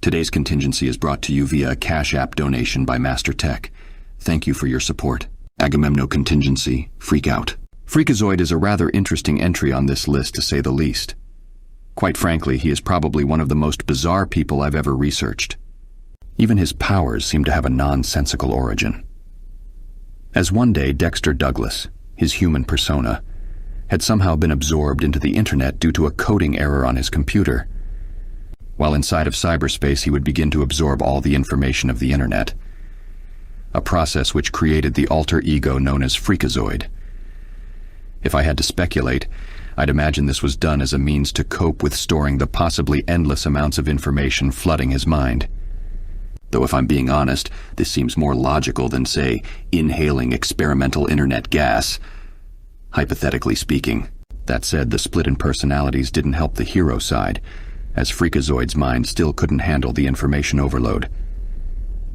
Today's contingency is brought to you via a Cash App donation by Master Tech. Thank you for your support. Agamemno Contingency, Freak Out. Freakazoid is a rather interesting entry on this list, to say the least. Quite frankly, he is probably one of the most bizarre people I've ever researched. Even his powers seem to have a nonsensical origin. As one day Dexter Douglas, his human persona, had somehow been absorbed into the internet due to a coding error on his computer. While inside of cyberspace, he would begin to absorb all the information of the internet, a process which created the alter ego known as Freakazoid. If I had to speculate, I'd imagine this was done as a means to cope with storing the possibly endless amounts of information flooding his mind. Though if I'm being honest, this seems more logical than, say, inhaling experimental internet gas. Hypothetically speaking. That said, the split in personalities didn't help the hero side, as Freakazoid's mind still couldn't handle the information overload.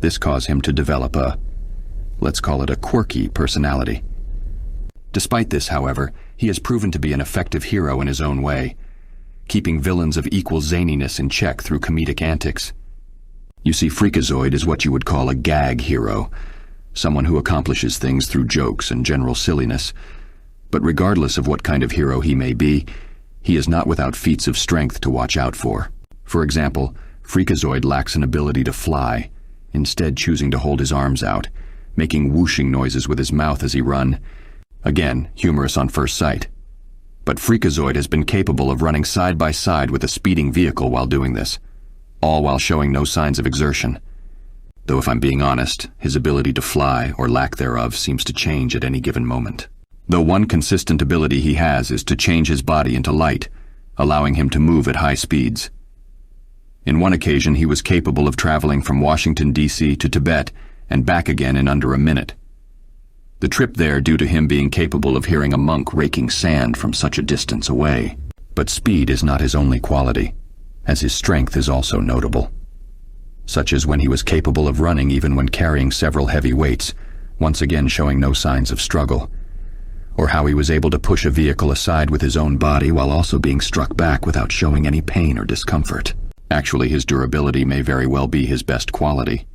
This caused him to develop let's call it a quirky personality. Despite this, however, he has proven to be an effective hero in his own way, keeping villains of equal zaniness in check through comedic antics. You see, Freakazoid is what you would call a gag hero, someone who accomplishes things through jokes and general silliness. But regardless of what kind of hero he may be, he is not without feats of strength to watch out for. For example, Freakazoid lacks an ability to fly, instead choosing to hold his arms out, making whooshing noises with his mouth as he runs. Again, humorous on first sight. But Freakazoid has been capable of running side by side with a speeding vehicle while doing this, all while showing no signs of exertion. Though if I'm being honest, his ability to fly, or lack thereof, seems to change at any given moment. Though one consistent ability he has is to change his body into light, allowing him to move at high speeds. In one occasion, he was capable of traveling from Washington, D.C. to Tibet and back again in under a minute. The trip there due to him being capable of hearing a monk raking sand from such a distance away. But speed is not his only quality, as his strength is also notable. Such as when he was capable of running even when carrying several heavy weights, once again showing no signs of struggle. Or how he was able to push a vehicle aside with his own body while also being struck back without showing any pain or discomfort. Actually, his durability may very well be his best quality,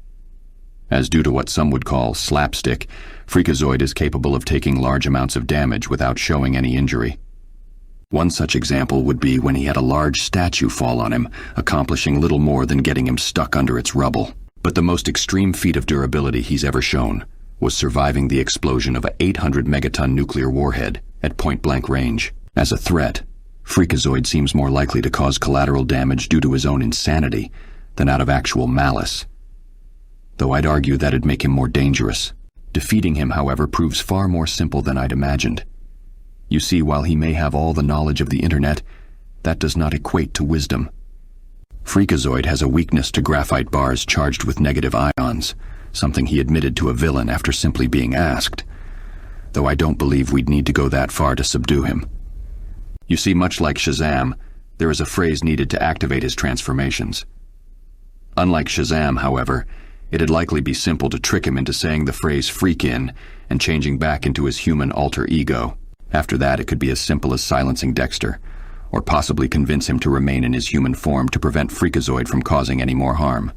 as due to what some would call slapstick, Freakazoid is capable of taking large amounts of damage without showing any injury. One such example would be when he had a large statue fall on him, accomplishing little more than getting him stuck under its rubble. But the most extreme feat of durability he's ever shown was surviving the explosion of an 800-megaton nuclear warhead at point-blank range. As a threat, Freakazoid seems more likely to cause collateral damage due to his own insanity than out of actual malice. Though I'd argue that'd make him more dangerous. Defeating him, however, proves far more simple than I'd imagined. You see, while he may have all the knowledge of the internet, that does not equate to wisdom. Freakazoid has a weakness to graphite bars charged with negative ions, something he admitted to a villain after simply being asked, though I don't believe we'd need to go that far to subdue him. You see, much like Shazam, there is a phrase needed to activate his transformations. Unlike Shazam, however, it'd likely be simple to trick him into saying the phrase "freak-in" and changing back into his human alter ego. After that, it could be as simple as silencing Dexter, or possibly convince him to remain in his human form to prevent Freakazoid from causing any more harm.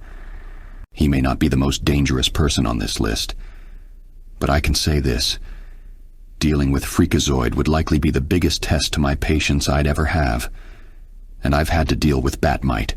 He may not be the most dangerous person on this list, but I can say this: dealing with Freakazoid would likely be the biggest test to my patience I'd ever have, and I've had to deal with Batmite,